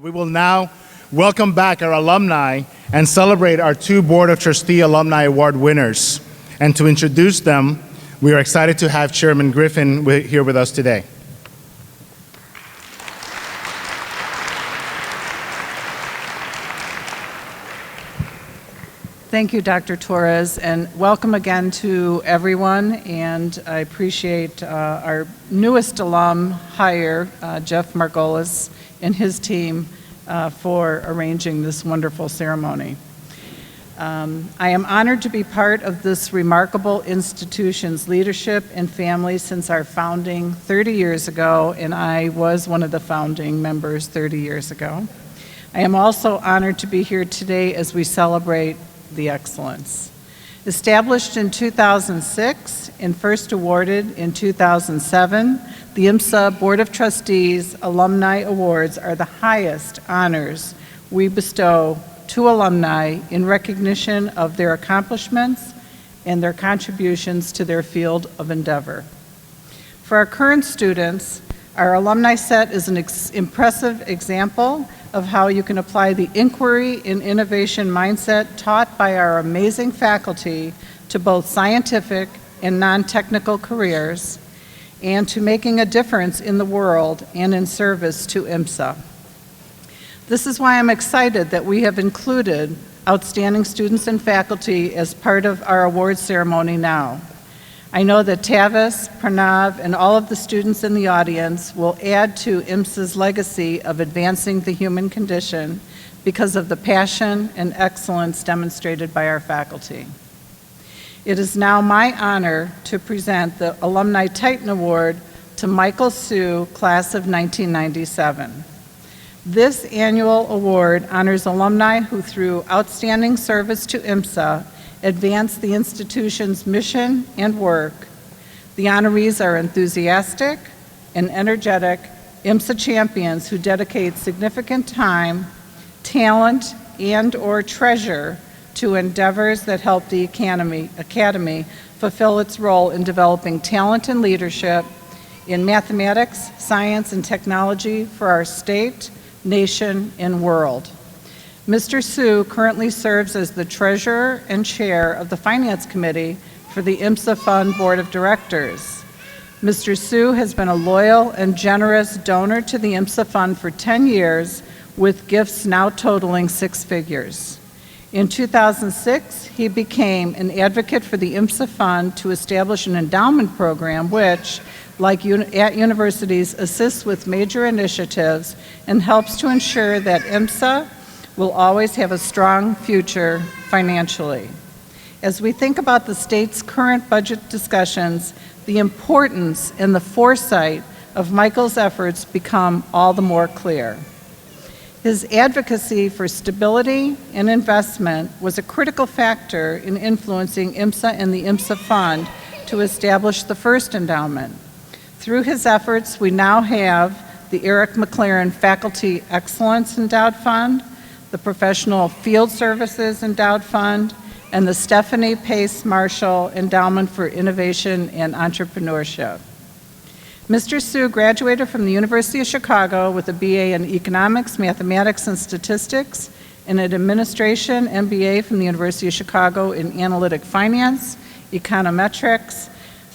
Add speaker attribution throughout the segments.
Speaker 1: We will now welcome back our alumni and celebrate our two Board of Trustee Alumni Award winners. And to introduce them, we are excited to have Chairman Griffin here with us today.
Speaker 2: Thank you, Dr. Torres, and welcome again to everyone. And I appreciate our newest alum hire, Jeff Margolis, and his team for arranging this wonderful ceremony. I am honored to be part of this remarkable institution's leadership and family since our founding 30 years ago, and I was one of the founding members 30 years ago. I am also honored to be here today as we celebrate the excellence. Established in 2006 and first awarded in 2007, the IMSA Board of Trustees Alumni Awards are the highest honors we bestow to alumni in recognition of their accomplishments and their contributions to their field of endeavor. For our current students, our alumni set is an impressive example of how you can apply the inquiry and innovation mindset taught by our amazing faculty to both scientific and non-technical careers, and to making a difference in the world and in service to IMSA. This is why I'm excited that we have included outstanding students and faculty as part of our award ceremony now. I know that Tavis, Pranav, and all of the students in the audience will add to IMSA's legacy of advancing the human condition because of the passion and excellence demonstrated by our faculty. It is now my honor to present the Alumni Titan Award to Michael Sue, class of 1997. This annual award honors alumni who, through outstanding service to IMSA, advance the institution's mission and work. The honorees are enthusiastic and energetic IMSA champions who dedicate significant time, talent, and/or treasure to endeavors that help the Academy fulfill its role in developing talent and leadership in mathematics, science, and technology for our state, nation, and world. Mr. Sue currently serves as the Treasurer and Chair of the Finance Committee for the IMSA Fund Board of Directors. Mr. Sue has been a loyal and generous donor to the IMSA Fund for 10 years, with gifts now totaling 6 figures. In 2006, he became an advocate for the IMSA Fund to establish an endowment program which, like at universities, assists with major initiatives and helps to ensure that IMSA will always have a strong future financially. As we think about the state's current budget discussions, the importance and the foresight of Michael's efforts become all the more clear. His advocacy for stability and investment was a critical factor in influencing IMSA and the IMSA Fund to establish the first endowment. Through his efforts, we now have the Eric McLaren Faculty Excellence Endowed Fund, the Professional Field Services Endowed Fund, and the Stephanie Pace Marshall Endowment for Innovation and Entrepreneurship. Mr. Sue graduated from the University of Chicago with a BA in Economics, Mathematics, and Statistics, and an Administration MBA from the University of Chicago in Analytic Finance, Econometrics,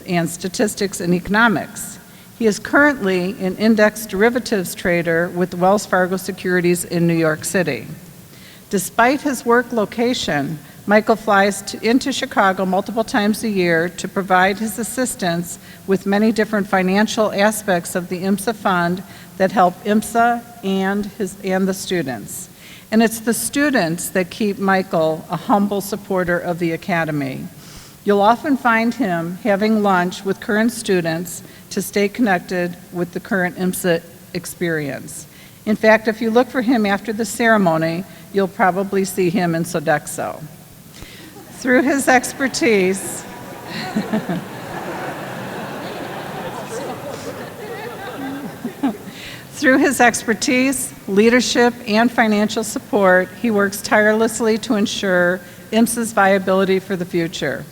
Speaker 2: and Statistics and Economics. He is currently an index derivatives trader with Wells Fargo Securities in New York City. Despite his work location, Michael flies into Chicago multiple times a year to provide his assistance with many different financial aspects of the IMSA Fund that help IMSA and the students. And it's the students that keep Michael a humble supporter of the Academy. You'll often find him having lunch with current students to stay connected with the current IMSA experience. In fact, if you look for him after the ceremony, you'll probably see him in Sodexo. Through his expertise, leadership, and financial support, he works tirelessly to ensure IMSA's viability for the future.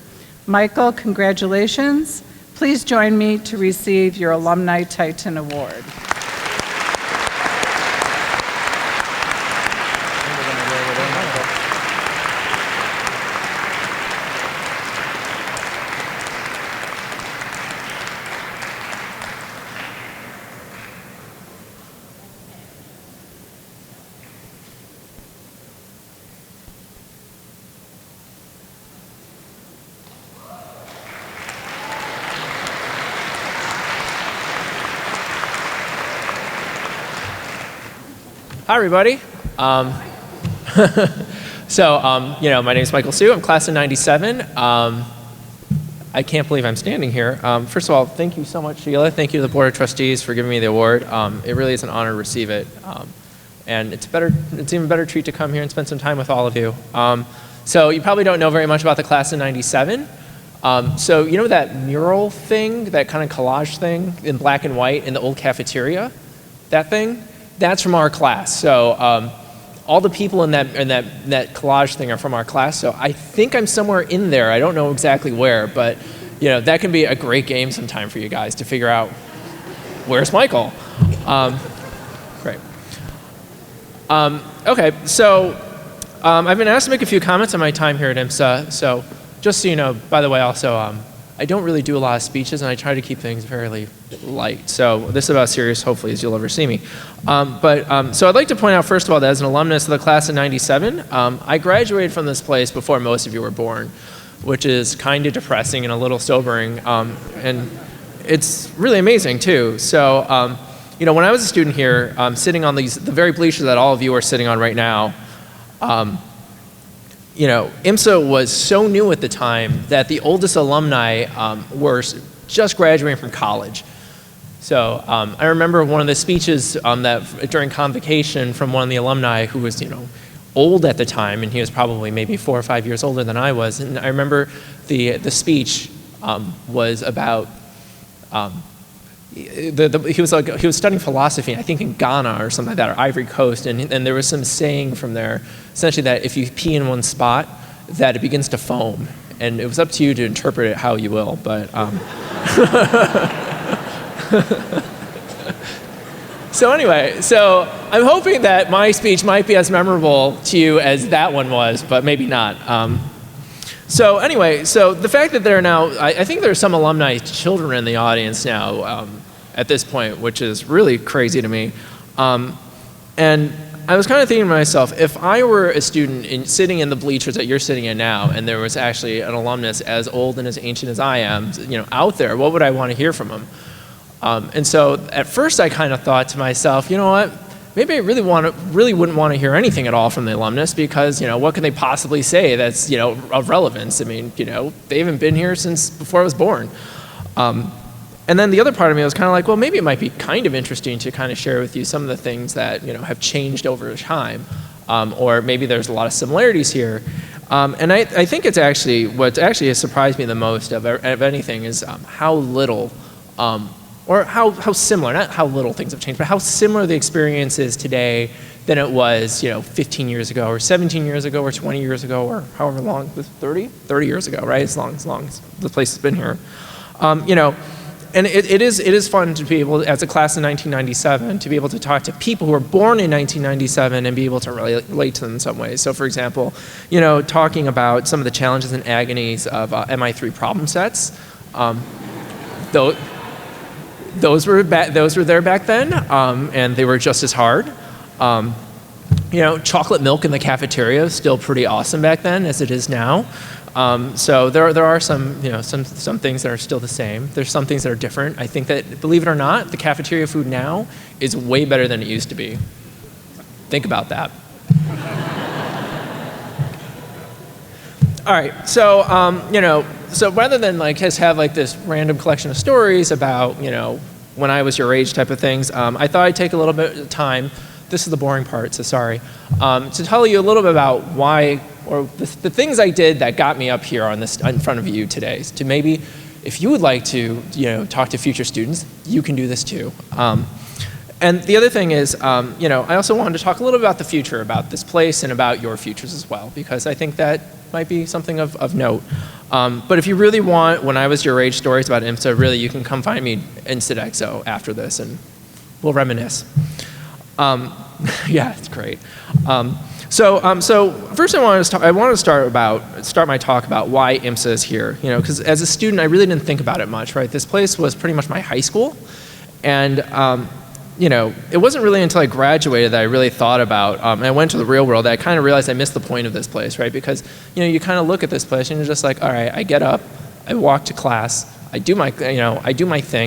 Speaker 2: Michael, congratulations. Please join me to receive your Alumni Titan Award.
Speaker 3: Hi, everybody. My name is Michael Sue. I'm class of 97. I can't believe I'm standing here. First of all, thank you so much, Sheila. Thank you to the Board of Trustees for giving me the award. It really is an honor to receive it. And it's even better treat to come here and spend some time with all of you. So you probably don't know very much about the class of 97. So you know that mural thing, that kind of collage thing in black and white in the old cafeteria? That thing? That's from our class. So all the people in that collage thing are from our class. So I think I'm somewhere in there. I don't know exactly where, but that can be a great game sometime for you guys to figure out where's Michael. Great. Okay, so I've been asked to make a few comments on my time here at IMSA. So just so you know, by the way, also, I don't really do a lot of speeches, and I try to keep things fairly light. So this is about as serious, hopefully, as you'll ever see me. So I'd like to point out, first of all, that as an alumnus of the class of 97, I graduated from this place before most of you were born, which is kind of depressing and a little sobering. And it's really amazing, too. So, when I was a student here, sitting on the very bleachers that all of you are sitting on right now, IMSA was so new at the time that the oldest alumni were just graduating from college. So I remember one of the speeches that during convocation from one of the alumni who was, old at the time, and he was probably maybe 4 or 5 years older than I was. And I remember the speech was about he was studying philosophy, I think in Ghana or something like that, or Ivory Coast, and there was some saying from there, essentially that if you pee in one spot, that it begins to foam, and it was up to you to interpret it how you will, but so anyway, so I'm hoping that my speech might be as memorable to you as that one was, but maybe not. So anyway, so the fact that there are now, I think there are some alumni children in the audience now at this point, which is really crazy to me. And I was kind of thinking to myself, if I were a student sitting in the bleachers that you're sitting in now, and there was actually an alumnus as old and as ancient as I am, out there, what would I want to hear from him? And so at first I kind of thought to myself, you know what? Maybe I really wouldn't want to hear anything at all from the alumnus because, what can they possibly say that's, of relevance? I mean, they haven't been here since before I was born. And then the other part of me was kind of like, well, maybe it might be kind of interesting to kind of share with you some of the things that, have changed over time. Or maybe there's a lot of similarities here. And I think it's actually, what actually has surprised me the most of anything is how little, or how similar, not how little things have changed, but how similar the experience is today than it was, 15 years ago, or 17 years ago, or 20 years ago, or however long, 30 years ago, right? As long as the place has been here. And it is fun to be able, as a class of 1997, to be able to talk to people who were born in 1997 and be able to relate to them in some ways. So for example, talking about some of the challenges and agonies of MI3 problem sets. Those were there back then, and they were just as hard. Chocolate milk in the cafeteria is still pretty awesome back then as it is now. So there are some things that are still the same. There's some things that are different. I think that, believe it or not, the cafeteria food now is way better than it used to be. Think about that. All right, so so rather than just have this random collection of stories about when I was your age type of things, I thought I'd take a little bit of time. This is the boring part, so sorry. To tell you a little bit about why, or the things I did that got me up here in front of you today. To maybe, if you would like to talk to future students, you can do this too. And the other thing is, I also wanted to talk a little bit about the future, about this place and about your futures as well, because I think that might be something of note. But if you really want when I was your age stories about IMSA, really you can come find me in Sodexo after this and we'll reminisce. Yeah, it's great. So first I want to start my talk about why IMSA is here. Because as a student I really didn't think about it much, right? This place was pretty much my high school, and it wasn't really until I graduated that I really thought about, and I went to the real world, that I kind of realized I missed the point of this place, right? Because, you kind of look at this place and you're just like, all right, I get up, I walk to class, I do my thing,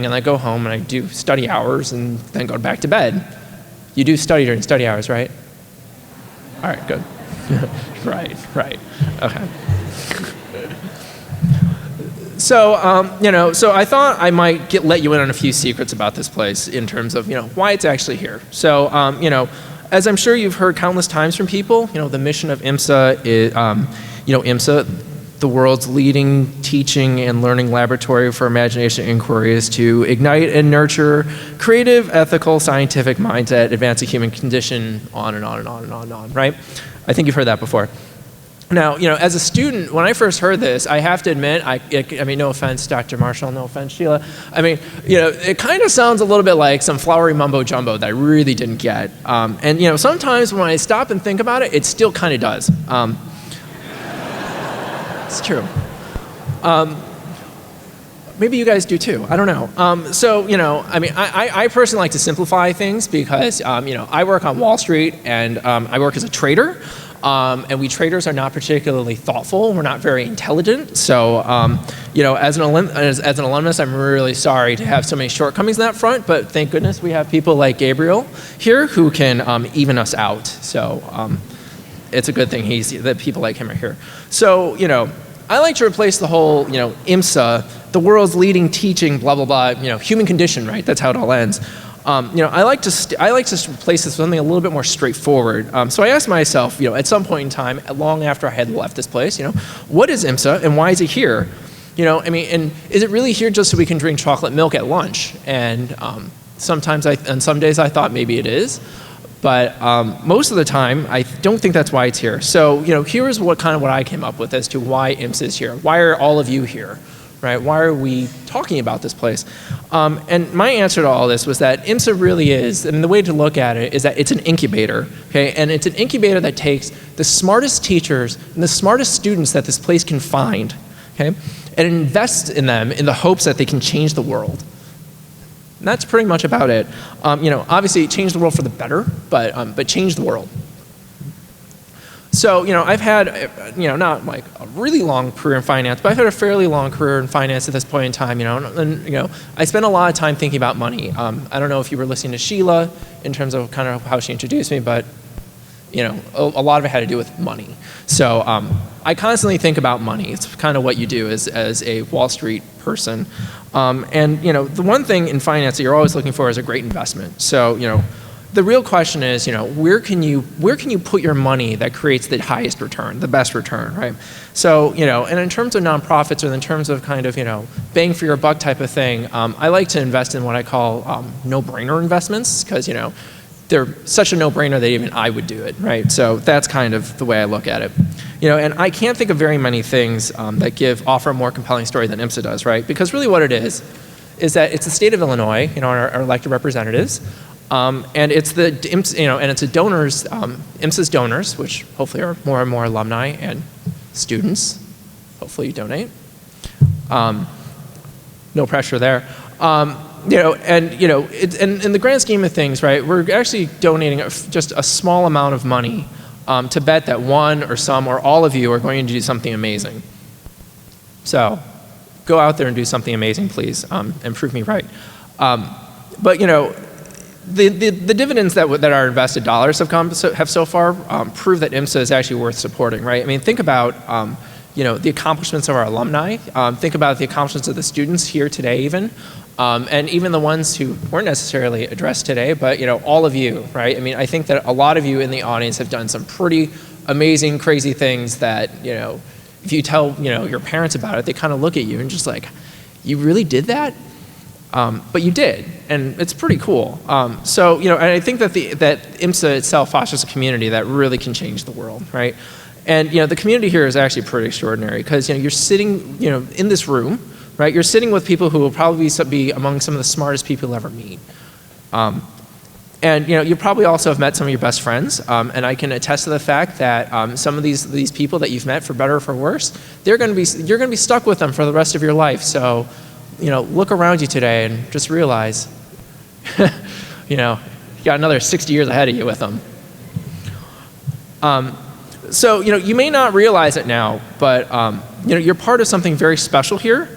Speaker 3: and I go home and I do study hours and then go back to bed. You do study during study hours, right? All right, good. Right. Okay. So, so I thought I might let you in on a few secrets about this place in terms of, why it's actually here. So, as I'm sure you've heard countless times from people, the mission of IMSA is, IMSA, the world's leading teaching and learning laboratory for imagination inquiry, is to ignite and nurture creative, ethical, scientific minds that advance the human condition, on and on and on and on and on, right? I think you've heard that before. Now, as a student, when I first heard this, I have to admit, I mean, no offense, Dr. Marshall, no offense, Sheila. I mean, it kind of sounds a little bit like some flowery mumbo jumbo that I really didn't get. And sometimes when I stop and think about it, it still kind of does. It's true. Maybe you guys do too. I don't know. So, I mean, I personally like to simplify things because, I work on Wall Street and I work as a trader. And we traders are not particularly thoughtful. We're not very intelligent. So, as an alumnus, I'm really sorry to have so many shortcomings in that front. But thank goodness we have people like Gabriel here who can even us out. So, it's a good thing that people like him are here. So, I like to replace the whole, IMSA, the world's leading teaching, blah blah blah, human condition, right? That's how it all ends. I like to replace this with something a little bit more straightforward. So I asked myself, at some point in time, long after I had left this place, what is IMSA and why is it here? I mean, and is it really here just so we can drink chocolate milk at lunch? And some days I thought maybe it is, but most of the time I don't think that's why it's here. So here is what I came up with as to why IMSA is here. Why are all of you here? Right? Why are we talking about this place? And my answer to all this was that IMSA really is, and the way to look at it is that it's an incubator, okay? And it's an incubator that takes the smartest teachers and the smartest students that this place can find, okay? And invests in them in the hopes that they can change the world. And that's pretty much about it. Obviously change the world for the better, but change the world. So, I've had, not like a really long career in finance, but I've had a fairly long career in finance at this point in time, and I spent a lot of time thinking about money. I don't know if you were listening to Sheila in terms of kind of how she introduced me, but, a lot of it had to do with money. So, I constantly think about money. It's kind of what you do as a Wall Street person. And, the one thing in finance that you're always looking for is a great investment. So, the real question is, where can you put your money that creates the highest return, the best return, right? So, and in terms of nonprofits or in terms of kind of, bang for your buck type of thing, I like to invest in what I call no-brainer investments because, they're such a no-brainer that even I would do it, right? So that's kind of the way I look at it. And I can't think of very many things that offer a more compelling story than IMSA does, right? Because really what it is that it's the state of Illinois, our elected representatives, and it's the and it's a donors, IMSA's donors, which hopefully are more and more alumni and students. Hopefully you donate. No pressure there. And in the grand scheme of things, right, we're actually donating just a small amount of money to bet that one or some or all of you are going to do something amazing. So go out there and do something amazing, please, and prove me right. But the dividends that our invested dollars have so far prove that IMSA is actually worth supporting, right? I mean, think about the accomplishments of our alumni. Think about the accomplishments of the students here today, even, and even the ones who weren't necessarily addressed today. But all of you, right? I mean, I think that a lot of you in the audience have done some pretty amazing, crazy things that if you tell your parents about it, they kind of look at you and just like, you really did that? But you did, and it's pretty cool. So, and I think that that IMSA itself fosters a community that really can change the world, right? And, the community here is actually pretty extraordinary because, you're sitting, in this room, right? You're sitting with people who will probably be among some of the smartest people you'll ever meet. And, you probably also have met some of your best friends, and I can attest to the fact that some of these people that you've met, for better or for worse, you're going to be stuck with them for the rest of your life. So, look around you today and just realize, you got another 60 years ahead of you with them. So, you may not realize it now, but, you're part of something very special here.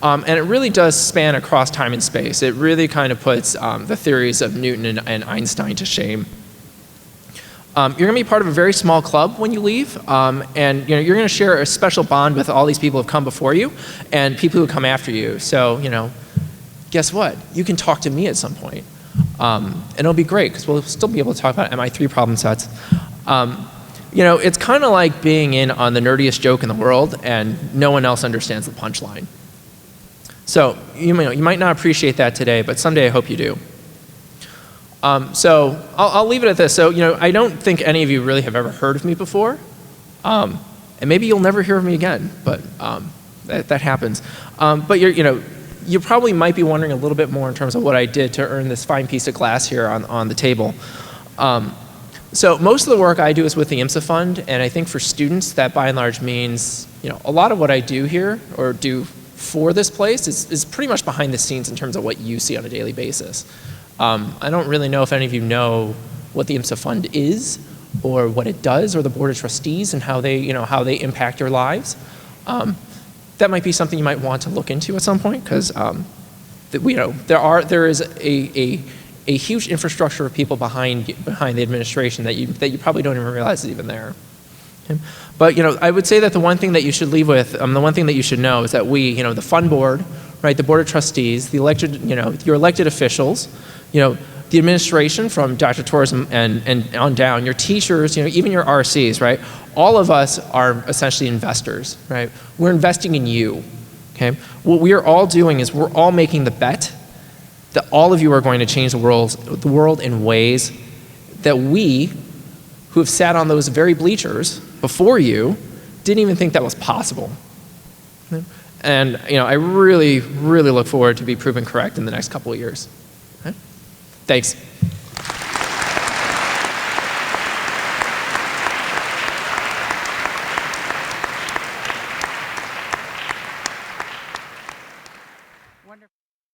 Speaker 3: And it really does span across time and space. It really kind of puts the theories of Newton and Einstein to shame. You're going to be part of a very small club when you leave, and you're going to share a special bond with all these people who have come before you and people who come after you. So, guess what? You can talk to me at some point. And it'll be great because we'll still be able to talk about MI3 problem sets. It's kind of like being in on the nerdiest joke in the world and no one else understands the punchline. So you might not appreciate that today, but someday I hope you do. So I'll leave it at this. So I don't think any of you really have ever heard of me before, and maybe you'll never hear of me again. But that happens. But you probably might be wondering a little bit more in terms of what I did to earn this fine piece of glass here on the table. So most of the work I do is with the IMSA Fund, and I think for students that by and large means a lot of what I do here or do for this place is pretty much behind the scenes in terms of what you see on a daily basis. I don't really know if any of you know what the IMSA Fund is or what it does or the Board of Trustees and how they impact your lives. That might be something you might want to look into at some point because there is a huge infrastructure of people behind the administration that you probably don't even realize is even there. Okay? But I would say that the one thing that you should leave with, the one thing that you should know is that we, the Fund Board, right, the Board of Trustees, the elected, your elected officials, the administration from Dr. Torres and on down, your teachers, even your RCs, right? All of us are essentially investors, right? We're investing in you, okay? What we are all doing is we're all making the bet that all of you are going to change the world in ways that we, who have sat on those very bleachers before you, didn't even think that was possible. And I really, really look forward to be proven correct in the next couple of years. Okay? Thanks.